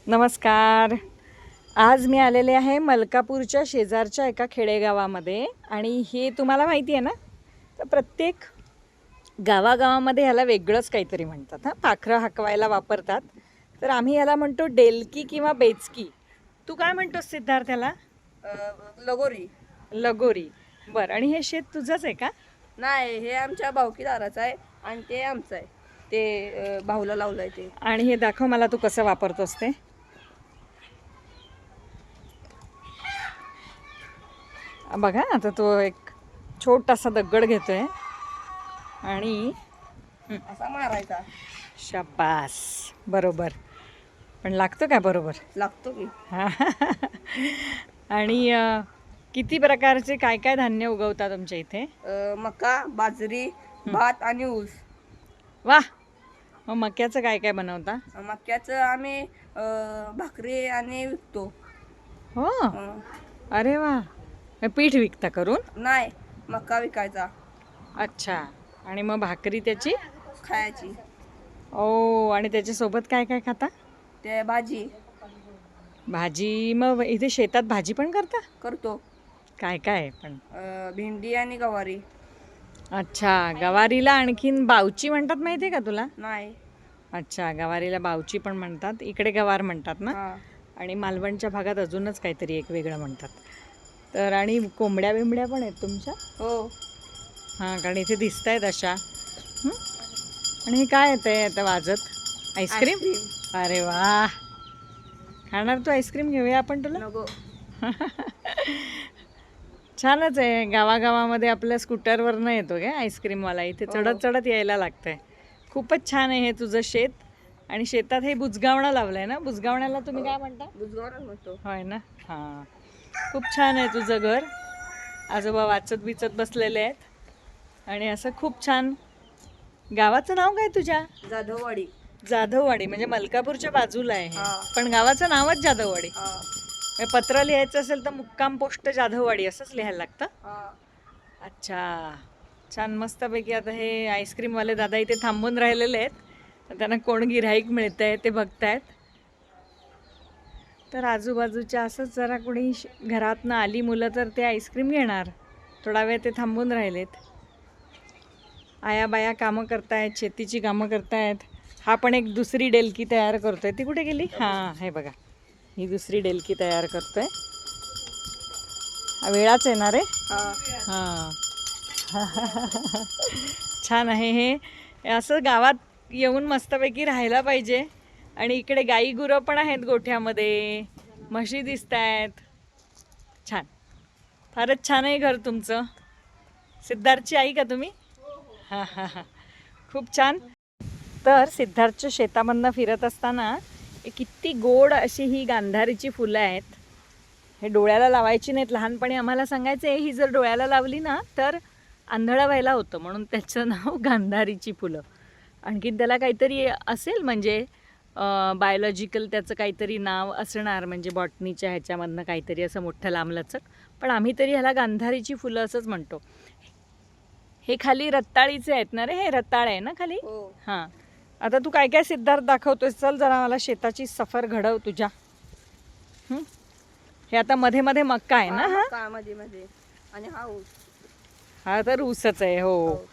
नमस्कार. आज मी आलेले आहे मलकापूरच्या शेजारच्या एका खेडेगावामध्ये आणि हे तुम्हाला माहिती आहे ना, तर प्रत्येक गावागावामध्ये ह्याला वेगळंच काहीतरी म्हणतात. पाखरं हाकवायला वापरतात. तर आम्ही ह्याला म्हणतो डेलकी किंवा बेचकी. तू काय म्हणतोस सिद्धार्थ ह्याला? लगोरी. लगोरी. बरं, आणि हे शेत तुझंच आहे का? नाही, हे आमच्या भावकीदाराचं आहे आणि ते आमचं आहे. ते भाऊला लावलं आहे ते. आणि हे दाखव मला तू कसं वापरतोस ते. बघा, आता तो एक छोटासा दगड घेतोय आणि असा मारायचा. शाबास, बरोबर. पण लागतो का बरोबर? लागतो की. आणि किती प्रकारचे काय काय धान्य उगवतात तुमच्या इथे? मका, बाजरी, भात आणि ऊस. वा, मग मक्याचं काय काय बनवता? मक्याचं आम्ही भाकरी आणि विकतो. हो, अं, अरे वा. मग पीठ विकता करून? नाही, मका विकायचा, अच्छा. आणि मग भाकरी त्याची? खायची. ओ, आणि त्याच्यासोबत काय काय खाता? ते भाजी भाजी. मग इथे शेतात भाजी पण करता? करतो. काय काय पण? भेंडी आणि गवारी. अच्छा, गवारीला आणखीन बावची म्हणतात, माहिती आहे का तुला? नाही. अच्छा, गवारीला बावची पण म्हणतात. इकडे गवार म्हणतात ना. हां. आणि मालवणच्या भागात अजूनच काहीतरी एक वेगळं म्हणतात. तर आणि कोंबड्या बिंबड्या पण आहेत तुमच्या? हो. हां, कारण इथे दिसत आहेत अशा. आणि हे काय येतं आहे आता वाजत? आईस्क्रीम? अरे वा, खाणार तू आईस्क्रीम? घेऊया आपण तुला. नको. छानच आहे. गावागावामध्ये आपल्या स्कूटरवरनं येतो काय आईस्क्रीमवाला. इथे चढत चढत यायला लागतंय. खूपच छान आहे हे तुझं शेत. आणि शेतात हे बुजगावणं लावलंय ना? बुजगावण्याला तुम्ही काय म्हणता? बुजगावरच म्हणतो. होय ना. हां, खूप छान आहे तुझं घर. आजोबा वाचत बिचत बसलेले आहेत आणि असं खूप छान. गावाचं नाव काय तुझ्या? जाधववाडी. जाधववाडी. म्हणजे मलकापूरच्या बाजूला आहे हे. हां. पण गावाचं नावच जाधववाडी. हां. म्हणजे पत्र लिहायचं असेल तर मुक्काम पोस्ट जाधववाडी असंच लिहायला लागतं. हां. अच्छा, छान. मस्तपैकी आता हे आईस्क्रीमवाले दादा इथे थांबून राहिलेले आहेत. तर त्यांना कोण गिऱ्हाईक मिळतंय ते बघतायत. तर आजूबाजूच्या असंच जरा कोणी घरातनं आली मुलं तर ते आईस्क्रीम घेणार. थोडा वेळ ते थांबून राहिलेत. आया बाया कामं करतायत, शेतीची कामं करतायत. हा पण एक दुसरी डेलकी तयार करतोय. ती कुठे गेली? हां, हे बघा, ही दुसरी डेलकी तयार करतोय. वेळाच येणार आहे. हां. हां. छान आहे हे. असं गावात येऊन मस्तपैकी राहायला पाहिजे. आणि इकडे गाई गुरं पण आहेत गोठ्यामध्ये, म्हशी दिसत आहेत. छान, फारच छान आहे घर तुमचं. सिद्धार्थची आई का तुम्ही? हां हां हां, खूप छान. तर सिद्धार्थच्या शेतामधनं फिरत असताना किती गोड अशी ही गांधारीची फुलं आहेत. हे डोळ्याला लावायची नाहीत. लहानपणी आम्हाला सांगायचे ही जर डोळ्याला लावली ना तर आंधळं व्हायला होतं, म्हणून त्याचं नाव गांधारीची फुलं. आणखीन त्याला काहीतरी असेल, म्हणजे बायोलॉजिकल त्याचं काहीतरी नाव असणार, म्हणजे बॉटनीच्या ह्याच्यामधनं काहीतरी असं मोठं लांबलचक. पण आम्ही तरी ह्याला गांधारीची फुलं असंच म्हणतो. हे खाली रताळीचे आहेत ना रे? हे रताळ आहे ना खाली? हो. हां. आता तू काय काय सिद्धार्थ दाखवतोस? चल जरा मला शेताची सफर घडव तुझ्या. हे आता मध्ये मध्ये मक्का आहे ना? हा, मध्ये मध्ये. आणि हा ऊस. हा तर ऊसच आहे. हो. हो.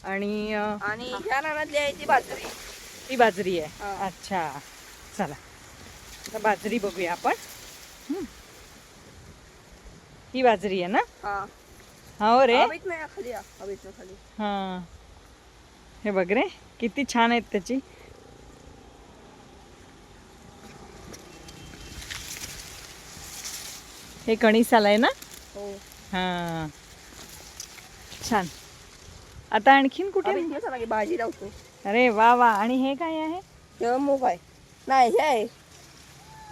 आणि आणि ह्या रानातली आहे ती बाजरी. ती बाजरी आहे. हा. अच्छा, चला आता बाजरी बघूया आपण. ही बाजरी आहे ना? हा. हो रे. हवेत नाही, खाली या. हवेतनं खाली. हां, हे बघ रे, किती छान आहेत त्याची. हे कणीस आलंय ना? हो. हां, छान. आता आणखीन कुठे? हवेतनं चला की भाजी लावतो. अरे वा वा. आणि हे काय आहे? तेव्हा मूग आहे. नाही, हे आहे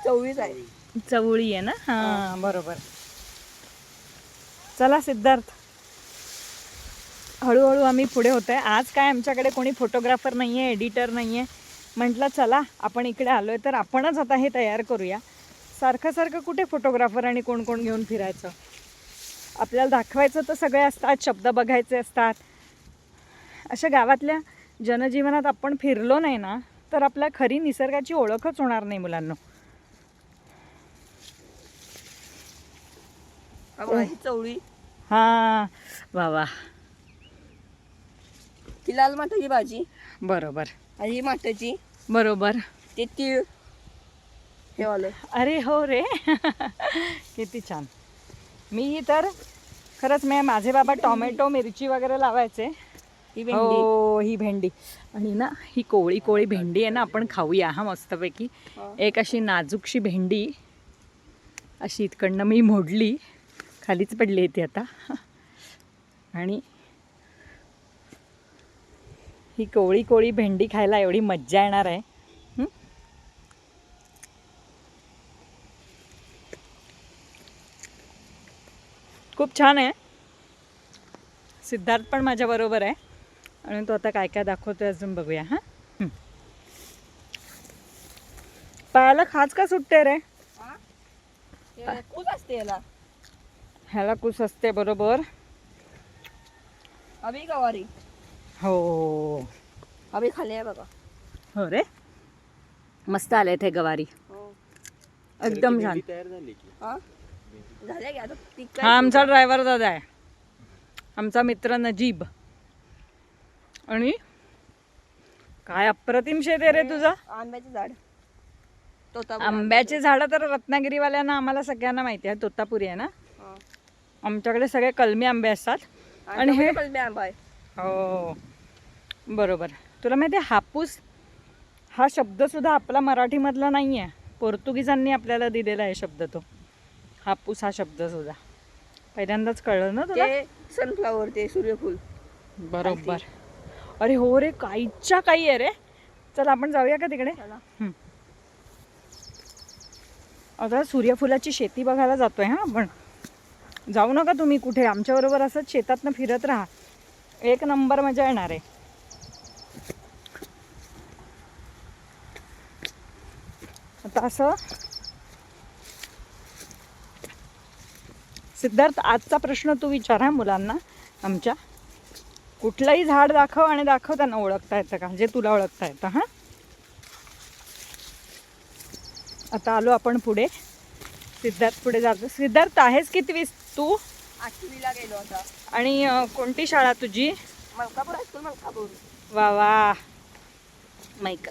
चवळीच आहे. चवळी आहे ना? हां, बरोबर. चला सिद्धार्थ, हळूहळू आम्ही पुढे होत आहे. आज काय आमच्याकडे कोणी फोटोग्राफर नाही आहे, एडिटर नाही आहे. म्हटलं चला आपण इकडे आलो आहे तर आपणच आता हे तयार करूया. सारखं सारखं कुठे फोटोग्राफर आणि कोण कोण घेऊन फिरायचं? आपल्याला दाखवायचं तर सगळे असतात, शब्द बघायचे असतात. अशा गावातल्या जनजीवनात आपण फिरलो नाही ना तर आपल्या खरी निसर्गाची ओळखच होणार नाही मुलांना. हा बघा, ही चवळी, हां वा वा ही लाल माठाची भाजी बरोबर आणि ही माठाची, बरोबर. ते तीळ हे वालं. अरे हो रे किती छान. मी तर खरंच माझे बाबा टोमॅटो मिरची वगैरे लावायचे. ही भेंडी, हो ही भेंडी आणि ना ही कोवळी कोवळी भेंडी आहे ना, आपण खाऊया हा मस्तपैकी. हा. एक अशी नाजूकशी भेंडी अशी इतकडनं मी मोडली, खालीच पडली येते आता. आणि ही कोवळी कोवळी भेंडी खायला एवढी मज्जा येणार आहे. खूप छान आहे. सिद्धार्थ पण माझ्या बरोबर आहे आणि तो आता काय काय दाखवतोय अजून बघूया. हां पायाला खाज का सुटते रे? हा? हे कूस असते याला. ह्याला कुस असते बरोबर. अभि गवारी, हो अभि खाली आहे बघा. हो रे मस्त आले ते गवारी हो. एकदम छान. हा झाले की आता ती काय हा आमचा ड्रायव्हर दादा आहे, आमचा मित्र नजीब. आणि काय अप्रतिम शेत आहे रे तुझं. आंब्याचं झाड, तोता आंब्याचे झाडं तर रत्नागिरीवाल्यांना आम्हाला सगळ्यांना माहिती आहे, तोतापुरी आहे ना. आमच्याकडे सगळे कलमी आंबे असतात. आणि हे कलमी आंबा आहे. हो बरोबर. तुला माहिती आहे हापूस हा शब्दसुद्धा आपला मराठीमधला नाही आहे, पोर्तुगीजांनी आपल्याला दिलेला आहे शब्द तो. हापूस हा शब्दसुद्धा पहिल्यांदाच कळलं ना तुला. ते सनफ्लावर, ते सूर्यफूल. बरोबर. अरे हो रे काहीच्या काही आहे रे. चल आपण जाऊया का तिकडे. आता सूर्यफुलाची शेती बघायला जातोय हा आपण. जाऊ नका तुम्ही कुठे, आमच्याबरोबर असंच शेतातनं फिरत राहा, एक नंबर मजा येणार आहे. आता असं सिद्धार्थ आजचा प्रश्न तू विचार हा मुलांना आमच्या. कुठलंही झाड दाखव आणि दाखव त्यांना ओळखता येतं का, जे तुला ओळखता येतं. हां आता आलो आपण पुढे. सिद्धार्थ पुढे जातो. सिद्धार्थ आहेस कितवीस तू? 8वीला गेलो आता. आणि कोणती शाळा तुझी? मलकापूर हायस्कूल, मलकापूर. वा वा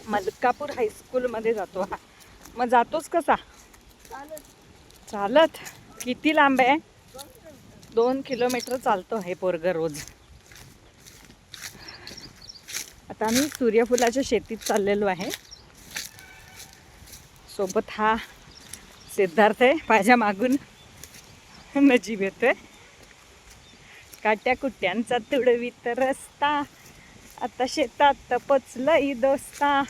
मलकापूर हायस्कूलमध्ये जातो हा. मग जातोस कसा? चालत. किती लांब आहे? 2 किलोमीटर चालतो हे पोरग रोज. आता आम्ही सूर्यफुलाच्या शेतीत चाललेलो आहे. सोबत हा सिद्धार्थ आहे, माझ्या मागून नजीब येतोय. काट्या कुट्यांचा तुडवीत रस्ता, आता शेतात पोचलंय दोस्ता.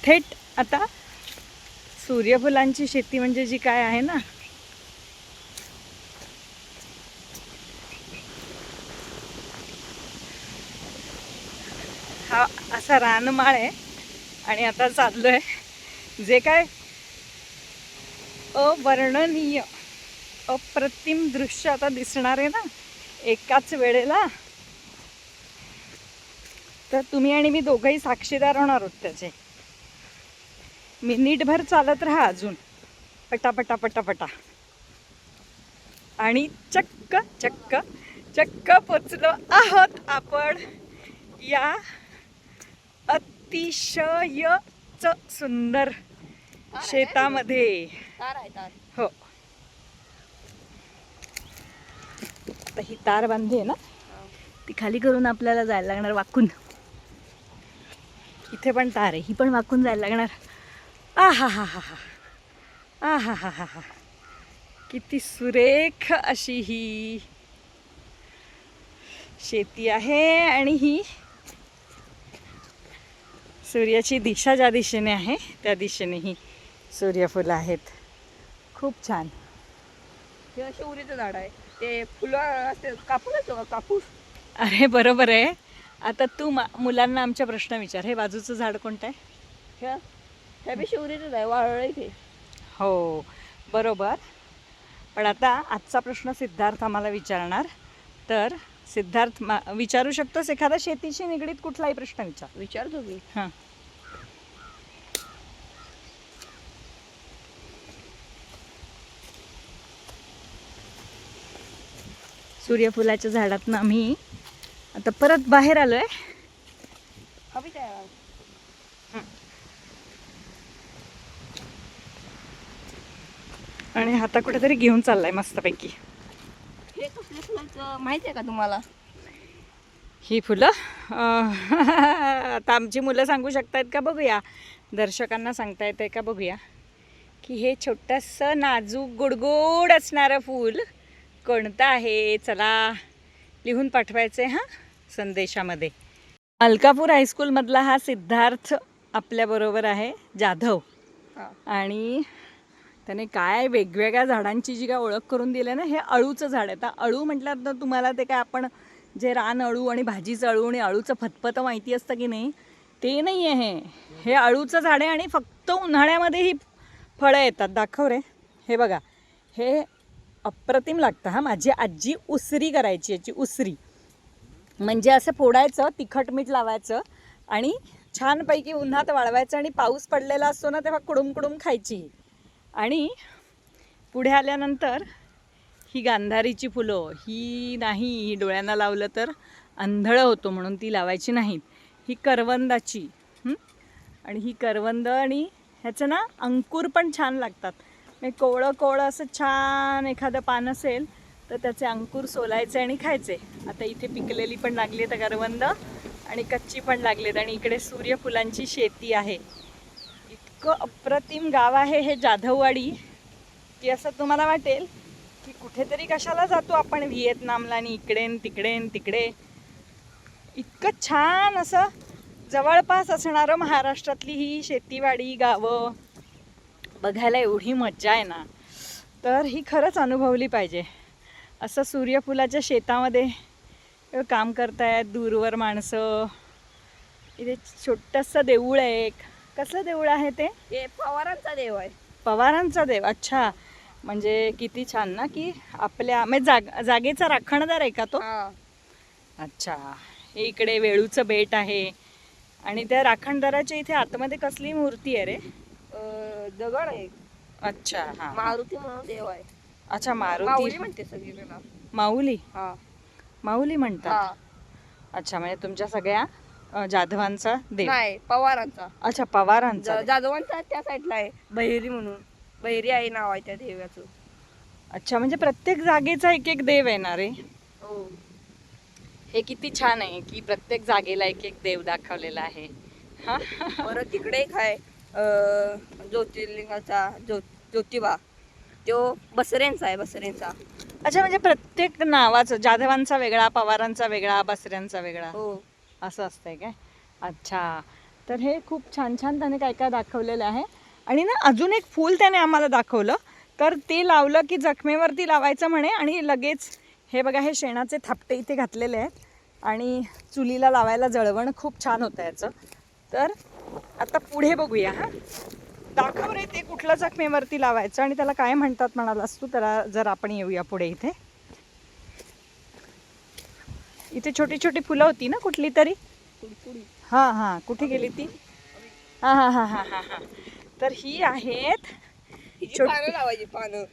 थेट आता सूर्यफुलांची शेती म्हणजे जी काय आहे ना, हा असा रानमाळ आहे. आणि आता चाललोय जे काय अवर्णनीय अप्रतिम दृश्य आता दिसणार आहे ना एकाच वेळेला, तर तुम्ही आणि मी दोघंही साक्षीदार होणार आहोत त्याचे. मिनिटभर चालत राहा अजून पटापटा पटापटा. आणि चक्क चक्क चक्क पोचलो आहोत आपण या अतिशयच सुंदर शेतामध्ये. तार आहे तार. हो आता ही तार बांधली आहे ना, ती खाली करून आपल्याला जायला लागणार वाकून. इथे पण तार आहे, ही पण वाकून जायला लागणार. आ हा हा हा हा आ हा हा हा हा किती सुरेख अशी ही शेती आहे. आणि ही सूर्याची दिशा ज्या दिशेने आहे त्या दिशेने ही सूर्यफुलं आहेत. खूप छान. हे शेवरीचं झाड आहे, ते फुलं असते. कापूस असतो का कापूस? अरे बरोबर आहे. आता तू मुलांना आमच्या प्रश्न विचार. हे बाजूचं झाड कोणतं आहे? हे बी शिवरीचंच आहे, वाळलं इथे. हो बरोबर. पण आता आजचा प्रश्न सिद्धार्थ आम्हाला विचारणार. तर सिद्धार्थ विचारू शकतोस एखादा शेतीशी निगडीत कुठलाही प्रश्न विचार. विचारतो मी. हां सूर्यफुलाच्या झाडातनं आम्ही आता परत बाहेर आलो आहे. हवी काय आणि आता कुठेतरी घेऊन चाललाय मस्तपैकी. हे कसले फुलाचं माहिती आहे का तुम्हाला? ही फुलं आता आमची मुलं सांगू शकतायत का बघूया, दर्शकांना सांगता येतंय का बघूया की हे छोटंसं नाजूक गुडगुड असणारं फूल कोणतं आहे. चला लिहून पाठवायचं आहे हां संदेशामध्ये. अलकापूर हायस्कूलमधला हा सिद्धार्थ आपल्याबरोबर आहे, जाधव. हां. आणि त्याने काय वेगवेगळ्या झाडांची जी काय ओळख करून दिली आहे ना, हे अळूचं झाड आहे. आता अळू म्हटलं तर तुम्हाला ते काय आपण जे रान अळू आणि भाजीचं अळू आणि अळूचं फतफतं माहिती असतं की नाही, ते नाही आहे हे अळूचं झाड आहे. आणि फक्त उन्हाळ्यामध्ये ही फळं येतात. दाखव रे, हे बघा, हे अप्रतिम लागतं हां. माझी आजी उसरी करायची, याची उसरी म्हणजे असं फोडायचं, तिखट मीठ लावायचं आणि छानपैकी उन्हात वाळवायचं आणि पाऊस पडलेला असतो ना तेव्हा कुडूम कुडूम खायची. आणि पुढे आल्यानंतर ही गांधारीची फुलं, ही नाही, ही डोळ्यांना लावलं तर आंधळं होतो म्हणून ती लावायची नाहीत. ही करवंदाची आणि ही करवंद, आणि ह्याचं ना अंकुर पण छान लागतात. म्हणजे कोवळं कोवळं असं छान एखादं पान असेल तर त्याचे अंकुर सोलायचे आणि खायचे. आता इथे पिकलेली पण लागली आहेत करवंद आणि कच्ची पण लागलेत. आणि इकडे सूर्यफुलांची शेती आहे. इतकं अप्रतिम गाव आहे हे जाधववाडी की असं तुम्हाला वाटेल की कुठेतरी कशाला जातो आपण व्हिएतनामला आणि इकडे तिकडे तिकडे. इतकं छान असं जवळपास असणारं महाराष्ट्रातली ही शेतीवाडी गावं बघायला एवढी मज्जा आहे ना, तर ही खरंच अनुभवली पाहिजे. असं सूर्यफुलाच्या शेतामध्ये काम करतायत दूरवर माणसं. इथे छोटंसं देऊळ आहे एक. कसलं देऊळ आहे ते? हे पवारांचा देव आहे. पवारांचा देव. अच्छा, म्हणजे किती छान ना की आपल्या म्हणजे जागेचा राखणदार आहे का तो? हां. अच्छा, हे इकडे वेळूचं बेट आहे. आणि त्या राखणदाराच्या इथे आतमध्ये कसली मूर्ती आहे रे? दगड आहे. अच्छा, हां. मारुती म्हणून देव आहे. अच्छा, माऊली मारुती. म्हणते सगळीकडे. माऊली. हां. माऊली म्हणतात. हां. अच्छा, म्हणजे तुमच्या सगळ्या जाधवांचा देव. नाही, पवारांचा. अच्छा, पवारांचा देव. जाधवांचा त्या साईडला आहे, बहिरी म्हणून. बहिरी आई नाव आहे त्या देवाचं. अच्छा, म्हणजे प्रत्येक जागेचा एक एक देव आहे ना रे? हो. हे किती छान आहे की प्रत्येक जागेला एक एक देव दाखवलेला आहे. हा. परत तिकडे एक आहे ज्योतिर्लिंगाचा ज्योतिबा, तो बसरेंचा आहे, बसरेंचा. अच्छा, म्हणजे प्रत्येक नावाचं, जाधवांचा वेगळा, पवारांचा वेगळा, बसऱ्यांचा वेगळा, हो. असं असतंय काय? अच्छा, तर हे खूप छान छान त्याने काय काय दाखवलेलं आहे. आणि ना अजून एक फूल त्याने आम्हाला दाखवलं, तर ते लावलं की जखमेवरती लावायचं म्हणे. आणि लगेच हे बघा, हे शेणाचे थापटे इथे घातलेले आहेत आणि चुलीला लावायला जळवण खूप छान होतं याचं. तर आता पुढे बघूया. हां, दाखव रे ते कुठलं जखमेवरती लावायचं आणि त्याला काय म्हणतात म्हणालास तू. त्याला जर आपण येऊया पुढे. इथे छोटी छोटी फुलं होती ना कुठली तरी. हां हां, कुठे गेली ती? हां हां हां हां हां हां. तर ही आहेत पानं लावायची, पानं.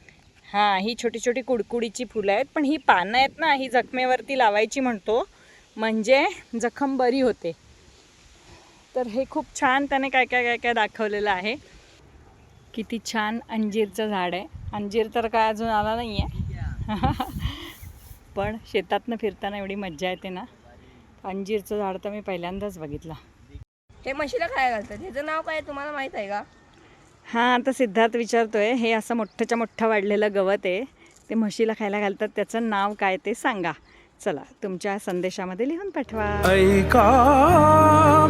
हां, ही छोटी छोटी कुडकुडीची फुलं आहेत. पण ही पानं आहेत ना, ही जखमेवरती लावायची म्हणतो, म्हणजे जखम बरी होते. तर हे खूप छान त्याने काय काय काय काय दाखवलेलं आहे. किती छान अंजीरचं झाड आहे. अंजीर तर काय अजून आला नाही आहे पण शेतातनं फिरताना एवढी मज्जा येते ना. अंजीरचं झाड तर मी पहिल्यांदाच बघितलं. हे म्हशीला काय घालतात, ह्याचं नाव काय तुम्हाला माहित आहे का? हां, आता सिद्धार्थ विचारतोय. हे असं मोठ्ठच्या मोठं वाढलेलं गवत आहे, ते म्हशीला खायला घालतात. त्याचं नाव काय ते सांगा. चला, तुमच्या संदेशामध्ये लिहून पाठवा. ऐका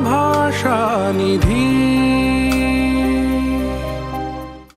भाषा निधी.